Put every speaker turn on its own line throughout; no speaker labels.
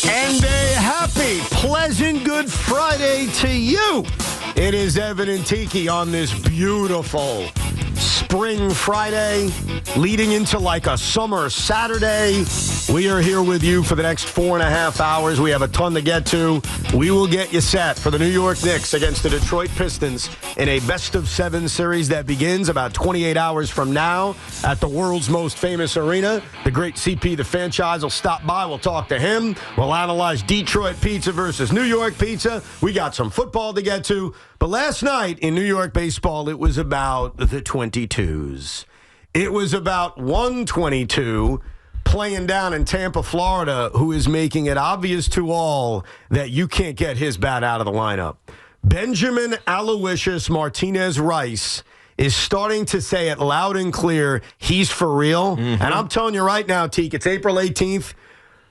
And a happy, pleasant Good Friday to you. It is Evan and Tiki on this beautiful spring Friday, leading into like a summer Saturday. We are here with you for the next 4.5 hours. We have a ton to get to. We will get you set for the New York Knicks against the Detroit Pistons in a best-of-7 series that begins about 28 hours from now at the world's most famous arena. The great CP, the franchise, will stop by. We'll talk to him. We'll analyze Detroit pizza versus New York pizza. We got some football to get to. But last night in New York baseball, it was about the 22s. It was about 122 playing down in Tampa, Florida, who is making it obvious to all that you can't get his bat out of the lineup. Benjamin Aloysius Martinez-Rice is starting to say it loud and clear, he's for real. Mm-hmm. And I'm telling you right now, Teak, it's April 18th.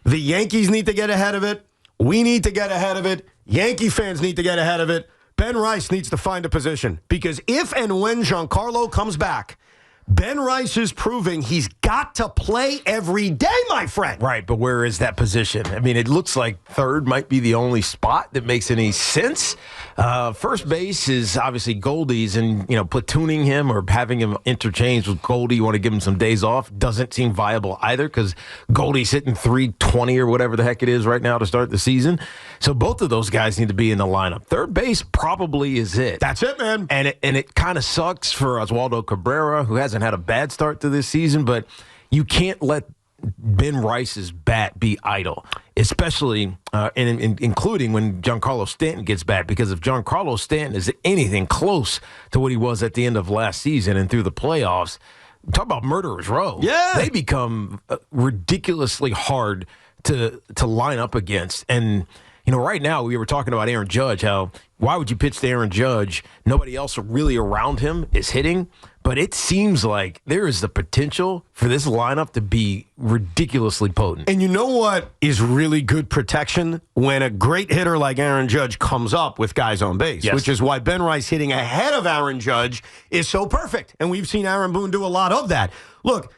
The Yankees need to get ahead of it. We need to get ahead of it. Yankee fans need to get ahead of it. Ben Rice needs to find a position because if and when Giancarlo comes back, Ben Rice is proving he's got to play every day, my friend.
Right, but where is that position? I mean, it looks like third might be the only spot that makes any sense. First base is obviously Goldie's, and, platooning him or having him interchanged with Goldie, you want to give him some days off, doesn't seem viable either because Goldie's hitting 320 or whatever the heck it is right now to start the season. So both of those guys need to be in the lineup. Third base probably is it.
That's it, man.
And it kind of sucks for Oswaldo Cabrera, who hasn't had a bad start to this season, but you can't let Ben Rice's bat be idle, especially including when Giancarlo Stanton gets back, because if Giancarlo Stanton is anything close to what he was at the end of last season and through the playoffs, talk about murderer's row.
Yeah.
They become ridiculously hard to line up against. And right now we were talking about Aaron Judge, how why would you pitch to Aaron Judge? Nobody else really around him is hitting. But it seems like there is the potential for this lineup to be ridiculously potent.
And you know what is really good protection? When a great hitter like Aaron Judge comes up with guys on base,
yes.
Which is why Ben Rice hitting ahead of Aaron Judge is so perfect. And we've seen Aaron Boone do a lot of that. Look,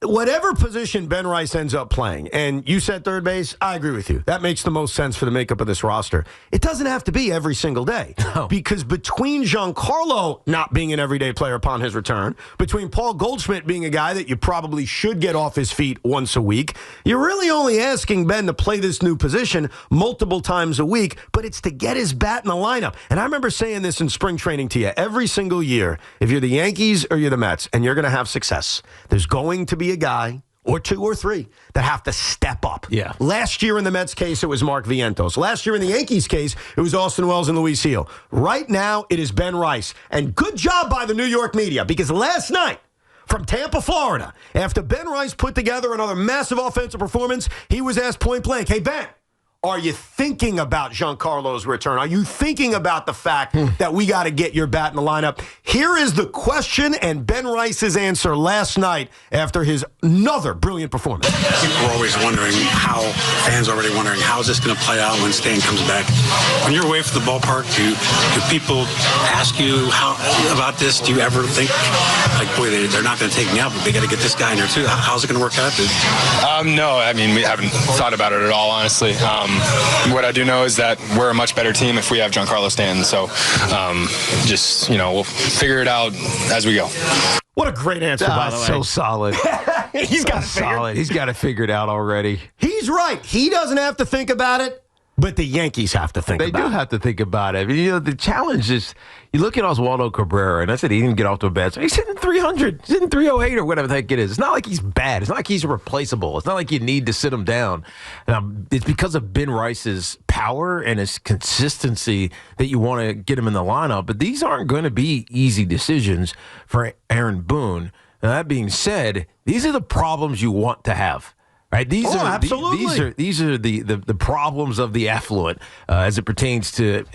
whatever position Ben Rice ends up playing, and you said third base, I agree with you. That makes the most sense for the makeup of this roster. It doesn't have to be every single day.
No.
Because between Giancarlo not being an everyday player upon his return, between Paul Goldschmidt being a guy that you probably should get off his feet once a week, you're really only asking Ben to play this new position multiple times a week, but it's to get his bat in the lineup. And I remember saying this in spring training to you every single year. If you're the Yankees or you're the Mets and you're going to have success, there's going to be a guy or two or three that have to step up.
Yeah.
Last year in the Mets case, it was Mark Vientos. Last year in the Yankees case, it was Austin Wells and Luis Heel. Right now, it is Ben Rice. And good job by the New York media, because last night from Tampa, Florida, after Ben Rice put together another massive offensive performance, he was asked point blank, hey, Ben, are you thinking about Giancarlo's return? Are you thinking about the fact that we got to get your bat in the lineup? Here is the question and Ben Rice's answer last night after his another brilliant performance.
People are always wondering fans are already wondering, how is this going to play out when Stan comes back? When you're away from the ballpark, do people ask you about this? Do you ever think, like, boy, they're not going to take me out, but they got to get this guy in there too? How's it going to work out?
No, I mean, we haven't thought about it at all, honestly. What I do know is that we're a much better team if we have Giancarlo Stanton. So we'll figure it out as we go.
What a great answer, by the way.
So solid.
He's got it
solid. He's got it figured out already.
He's right. He doesn't have to think about it, but the Yankees have to think about it.
They do have to think about it. I mean, the challenge is, you look at Oswaldo Cabrera, and I said he didn't get off to a bad start. He's hitting 300. He's hitting 308 or whatever the heck it is. It's not like he's bad. It's not like he's replaceable. It's not like you need to sit him down. It's because of Ben Rice's power and his consistency that you want to get him in the lineup. But these aren't going to be easy decisions for Aaron Boone. Now, that being said, these are the problems you want to have. Right? These are the problems of the affluent as it pertains to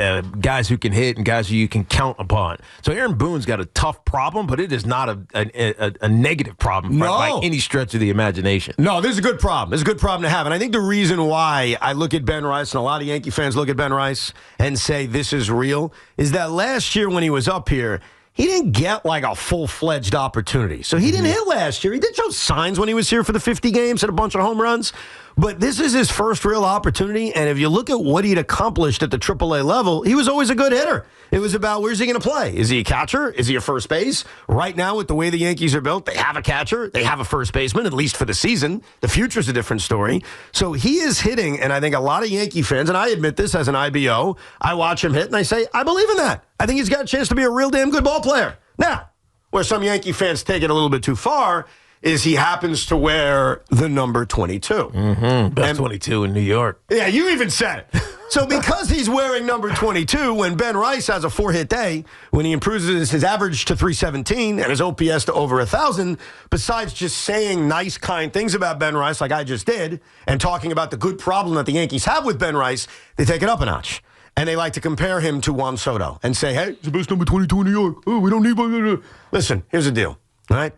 guys who can hit and guys who you can count upon. So Aaron Boone's got a tough problem, but it is not a negative problem by any stretch of the imagination.
No, this is a good problem. It's a good problem to have. And I think the reason why I look at Ben Rice, and a lot of Yankee fans look at Ben Rice and say this is real, is that last year when he was up here, he didn't get like a full-fledged opportunity. So he didn't hit last year. He did show signs when he was here for the 50 games, hit a bunch of home runs. But this is his first real opportunity, and if you look at what he'd accomplished at the AAA level, he was always a good hitter. It was about where's he going to play? Is he a catcher? Is he a first base? Right now, with the way the Yankees are built, they have a catcher. They have a first baseman, at least for the season. The future's a different story. So he is hitting, and I think a lot of Yankee fans, and I admit this as an IBO, I watch him hit, and I say, I believe in that. I think he's got a chance to be a real damn good ball player. Now, where some Yankee fans take it a little bit too far is he happens to wear the number 22.
Mm-hmm. Best 22 in New York.
Yeah, you even said it. So because he's wearing number 22, when Ben Rice has a 4-hit day, when he improves his average to 317 and his OPS to over 1,000, besides just saying nice, kind things about Ben Rice like I just did and talking about the good problem that the Yankees have with Ben Rice, they take it up a notch. And they like to compare him to Juan Soto and say, hey, he's the best number 22 in New York. Oh, we don't need... Listen, here's the deal, all right?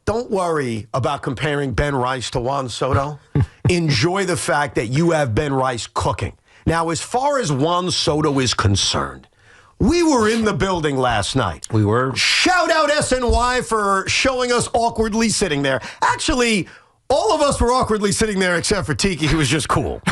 Don't worry about comparing Ben Rice to Juan Soto. Enjoy the fact that you have Ben Rice cooking. Now, as far as Juan Soto is concerned, we were in the building last night.
We were.
Shout out SNY for showing us awkwardly sitting there. Actually, all of us were awkwardly sitting there except for Tiki, who was just cool.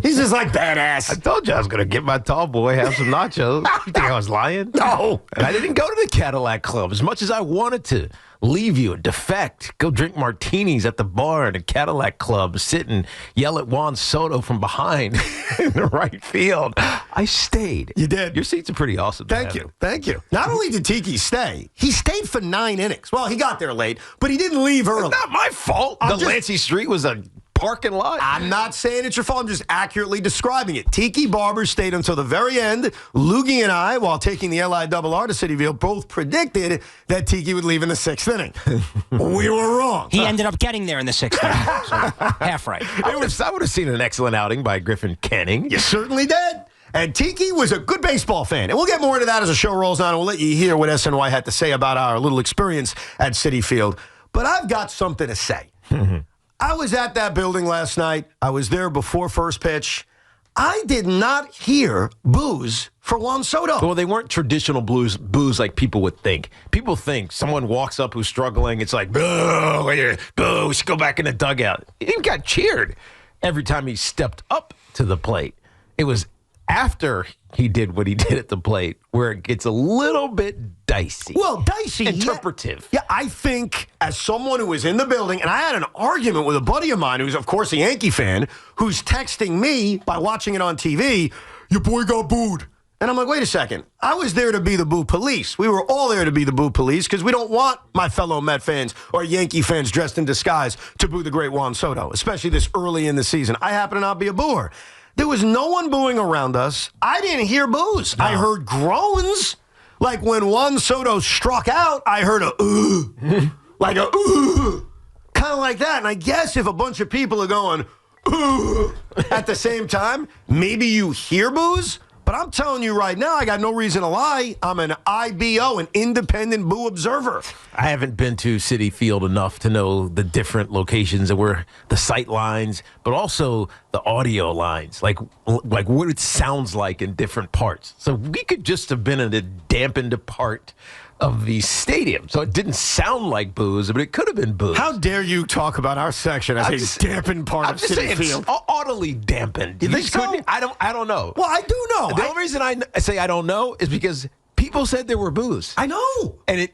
He's just like badass.
I told you I was going to get my tall boy, have some nachos. You think I was lying?
No.
And I didn't go to the Cadillac Club as much as I wanted to. Leave you and defect. Go drink martinis at the bar at the Cadillac Club. Sit and yell at Juan Soto from behind in the right field. I stayed.
You did.
Your seats are pretty awesome.
Thank you. Thank you. Not only did Tiki stay, he stayed for 9 innings. Well, he got there late, but he didn't leave early.
It's not my fault. Delancey Street was a parking lot.
I'm not saying it's your fault. I'm just accurately describing it. Tiki Barber stayed until the very end. Loogie and I, while taking the LIRR to Citi Field, both predicted that Tiki would leave in the 6th inning. We were wrong.
He ended up getting there in the 6th inning. So half right.
I would have seen an excellent outing by Griffin Canning.
You certainly did. And Tiki was a good baseball fan. And we'll get more into that as the show rolls on. And we'll let you hear what SNY had to say about our little experience at Citi Field. But I've got something to say. I was at that building last night. I was there before first pitch. I did not hear boos for Juan Soto.
Well, they weren't traditional boos like people would think. People think someone walks up who's struggling. It's like, boo, boo, we should go back in the dugout. He got cheered every time he stepped up to the plate. It was after he did what he did at the plate where it gets a little bit dicey.
Well, dicey.
Interpretive.
Yeah, I think as someone who was in the building, and I had an argument with a buddy of mine who's, of course, a Yankee fan, who's texting me by watching it on TV, your boy got booed. And I'm like, wait a second. I was there to be the boo police. We were all there to be the boo police because we don't want my fellow Met fans or Yankee fans dressed in disguise to boo the great Juan Soto, especially this early in the season. I happen to not be a booer. There was no one booing around us. I didn't hear boos. No. I heard groans. Like when Juan Soto struck out, I heard a like a kind of like that. And I guess if a bunch of people are going at the same time, maybe you hear boos. But I'm telling you right now, I got no reason to lie. I'm an IBO, an independent boo observer.
I haven't been to Citi Field enough to know the different locations that were the sight lines, but also the audio lines, like what it sounds like in different parts. So we could just have been in a dampened part of the stadium. So it didn't sound like boos, but it could have been boos.
How dare you talk about our section as a dampened part of Citi Field?
Audibly dampened.
You think so?
I don't know.
Well, I do know.
The only reason I say I don't know is because people said there were boos.
I know.
And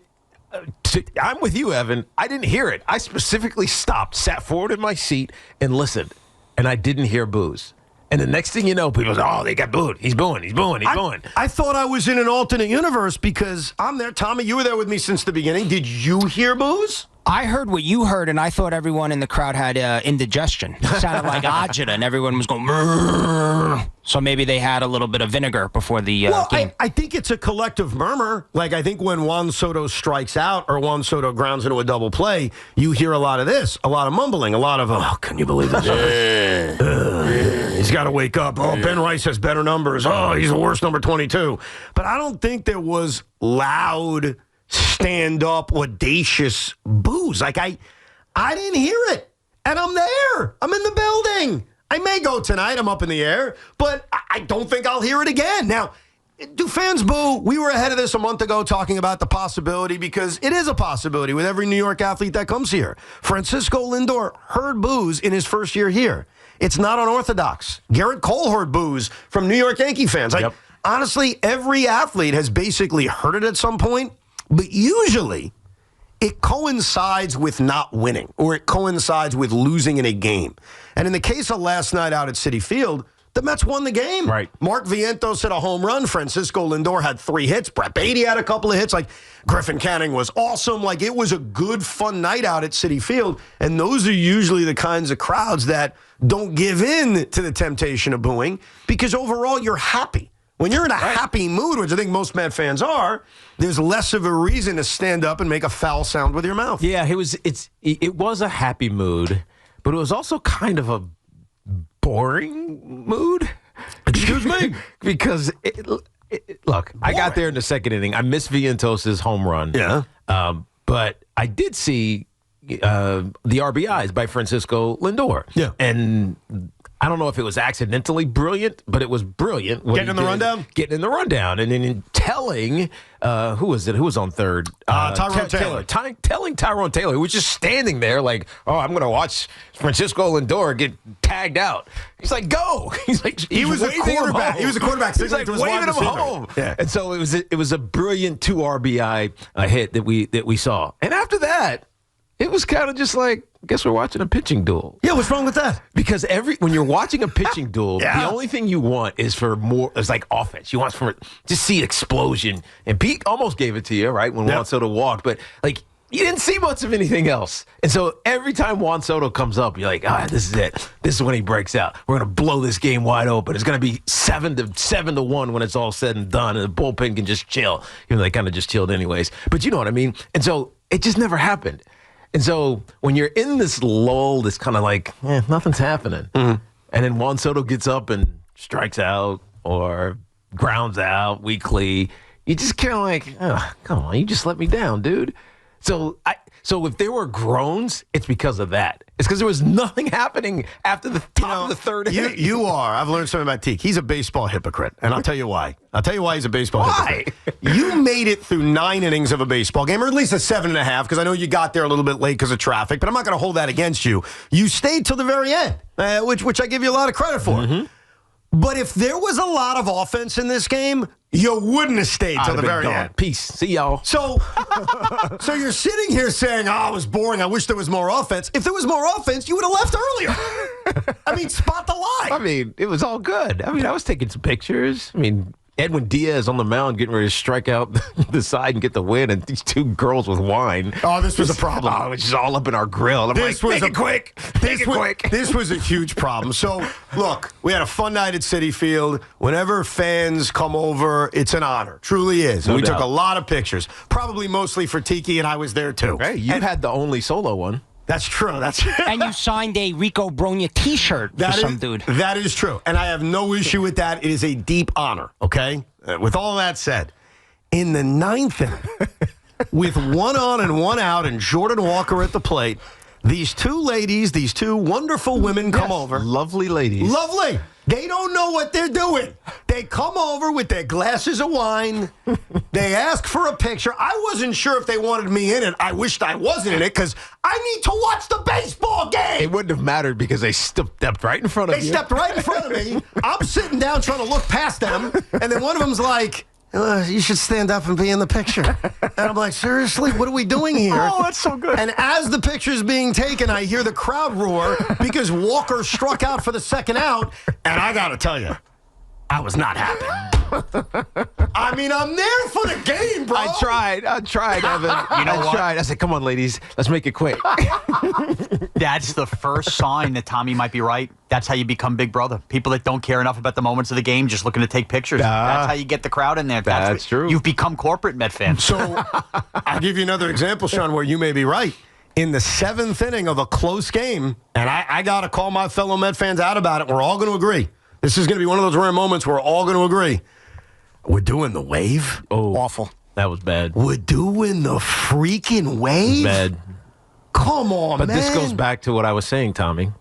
I'm with you, Evan. I didn't hear it. I specifically stopped, sat forward in my seat, and listened. And I didn't hear boos. And the next thing you know, people say, oh, they got booed. He's booing.
I thought I was in an alternate universe because I'm there. Tommy, you were there with me since the beginning. Did you hear boos?
I heard what you heard, and I thought everyone in the crowd had indigestion. It sounded like agita, and everyone was going, murr. So maybe they had a little bit of vinegar before the game.
I think it's a collective murmur. Like, I think when Juan Soto strikes out or Juan Soto grounds into a double play, you hear a lot of this, a lot of mumbling, a lot of, oh, can you believe this? He's got to wake up. Oh, Ben Rice has better numbers. Oh, he's the worst number 22. But I don't think there was loud, stand-up, audacious boos. Like, I didn't hear it. And I'm there. I'm in the building. I may go tonight. I'm up in the air. But I don't think I'll hear it again. Now, do fans boo? We were ahead of this a month ago talking about the possibility because it is a possibility with every New York athlete that comes here. Francisco Lindor heard boos in his first year here. It's not unorthodox. Garrett Cole heard boos from New York Yankee fans. Like, honestly, every athlete has basically heard it at some point, but usually it coincides with not winning or it coincides with losing in a game. And in the case of last night out at Citi Field, the Mets won the game.
Right.
Mark Vientos hit a home run. Francisco Lindor had 3 hits. Brett Beatty had a couple of hits. Like, Griffin Canning was awesome. Like, it was a good, fun night out at Citi Field. And those are usually the kinds of crowds that don't give in to the temptation of booing because overall you're happy. When you're in a happy mood, which I think most Met fans are, there's less of a reason to stand up and make a foul sound with your mouth.
Yeah, it was a happy mood, but it was also kind of a boring mood.
Excuse me?
Because, look, I got there in the second inning. I missed Vientos' home run.
Yeah.
But I did see the RBIs by Francisco Lindor.
Yeah.
And I don't know if it was accidentally brilliant, but it was brilliant.
Getting in the rundown?
Getting in the rundown. And then in telling, who was it? Who was on third?
Tyrone Taylor.
Telling Tyrone Taylor, who was just standing there like, oh, I'm going to watch Francisco Lindor get tagged out. He's like, go. He's like,
He was a quarterback. He was a quarterback.
He's like waving him home.
Yeah.
And so it was a brilliant 2 RBI hit that we saw. And after that, it was kind of just like, I guess we're watching a pitching duel.
Yeah, what's wrong with that?
Because when you're watching a pitching duel,
Yeah.
the only thing you want is for more, it's like offense. You want just see explosion. And Pete almost gave it to you, right, when Juan Soto walked. But, like, you didn't see much of anything else. And so every time Juan Soto comes up, you're like, this is it. This is when he breaks out. We're going to blow this game wide open. It's going to be 7-1 when it's all said and done. And the bullpen can just chill. Even though they kind of just chilled anyways. But you know what I mean? And so it just never happened. And so when you're in this lull, this kind of like, nothing's happening. And then Juan Soto gets up and strikes out or grounds out weakly. You just kind of like, come on, you just let me down, dude. So if there were groans, it's because of that. It's because there was nothing happening after the top of the third inning.
You are. I've learned something about Teak. He's a baseball hypocrite, and I'll tell you why. I'll tell you why he's a baseball hypocrite. You made it through 9 innings of a baseball game, or at least a 7.5, because I know you got there a little bit late because of traffic, but I'm not going to hold that against you. You stayed till the very end, which I give you a lot of credit for. But if there was a lot of offense in this game, you wouldn't have stayed till the very end.
Peace. See y'all.
So you're sitting here saying, it was boring. I wish there was more offense. If there was more offense, you would have left earlier. I mean, spot the line.
I mean, it was all good. I mean, I was taking some pictures. I mean, Edwin Diaz on the mound getting ready to strike out the side and get the win, and these 2 girls with wine.
Oh, this was a problem.
Oh, it's just all up in our grill. And I'm like, make it quick. Make it quick.
This was a huge problem. So, look, we had a fun night at Citi Field. Whenever fans come over, it's an honor. Truly is. And we took a lot of pictures, probably mostly for Tiki, and I was there too.
Hey, you had the only solo one.
That's true.
And you signed a Rico Bronya T-shirt for some dude.
That is true. And I have no issue with that. It is a deep honor, okay? With all that said, in the 9th inning, with 1 on and 1 out and Jordan Walker at the plate, these 2 ladies, these 2 wonderful women come over.
Lovely ladies.
Lovely. They don't know what they're doing. They come over with their glasses of wine. They ask for a picture. I wasn't sure if they wanted me in it. I wished I wasn't in it because I need to watch the baseball game.
It wouldn't have mattered because they stepped right in front of you.
They stepped right in front of me. I'm sitting down trying to look past them, and then one of them's like, you should stand up and be in the picture. And I'm like, seriously? What are we doing here?
Oh, that's so good.
And as the picture's being taken, I hear the crowd roar because Walker struck out for the 2nd out. And I got to tell you, I was not happy. I mean, I'm there for the game, bro.
I tried, Evan.
You know what?
I said, come on, ladies, let's make it quick.
That's the first sign that Tommy might be right. That's how you become big brother. People that don't care enough about the moments of the game, just looking to take pictures. That's how you get the crowd in there.
That's true.
You've become corporate Met fans.
So I'll give you another example, Sean, where you may be right. In the 7th inning of a close game, and I got to call my fellow Met fans out about it. We're all going to agree. This is going to be one of those rare moments where we're all going to agree. We're doing the wave.
Oh,
Awful.
That was bad.
We're doing the freaking wave.
Bad.
Come on,
But
man.
this goes back to what I was saying, Tommy.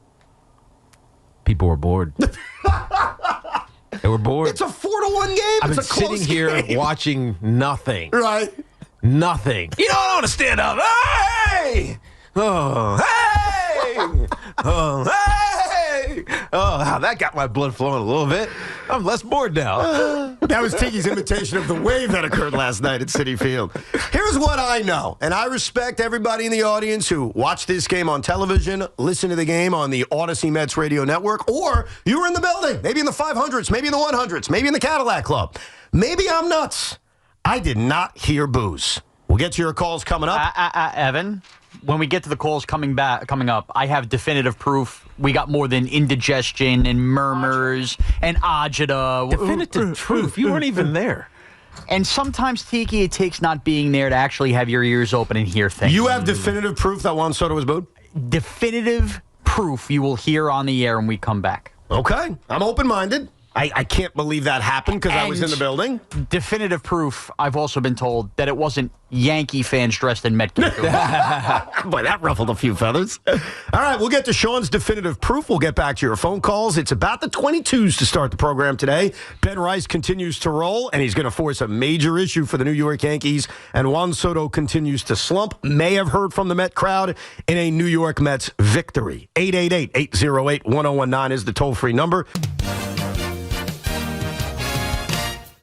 People were bored. They were bored.
It's a 4-1 game.
I've been
It's a close
sitting here
game.
watching nothing.
Right.
Nothing. You know, I don't want to stand up. Hey! Oh, hey! Oh, hey! Oh, that got my blood flowing a little bit. I'm less bored now.
That was Tiki's imitation of the wave that occurred last night at Citi Field. Here's what I know, and I respect everybody in the audience who watched this game on television, listened to the game on the Odyssey Mets radio network, or you were in the building, maybe in the 500s, maybe in the 100s, maybe in the Cadillac Club. Maybe I'm nuts. I did not hear boos. We'll get to your calls coming up.
Evan, when we get to the calls coming up, I have definitive proof. We got more than indigestion and murmurs and agita.
Definitive proof. You weren't even there.
And sometimes, Tiki, it takes not being there to actually have your ears open and hear things.
You have definitive proof that Juan Soto was booed?
Definitive proof you will hear on the air when we come back.
Okay. I'm open-minded. I can't believe that happened because I was in the building.
Definitive proof, I've also been told, that it wasn't Yankee fans dressed in Met gear.
Boy, that ruffled a few feathers. All right, we'll get to Sean's definitive proof. We'll get back to your phone calls. It's about the 22s to start the program today. Ben Rice continues to roll, and he's going to force a major issue for the New York Yankees. And Juan Soto continues to slump. May have heard from the Met crowd in a New York Mets victory. 888-808-1019 is the toll-free number.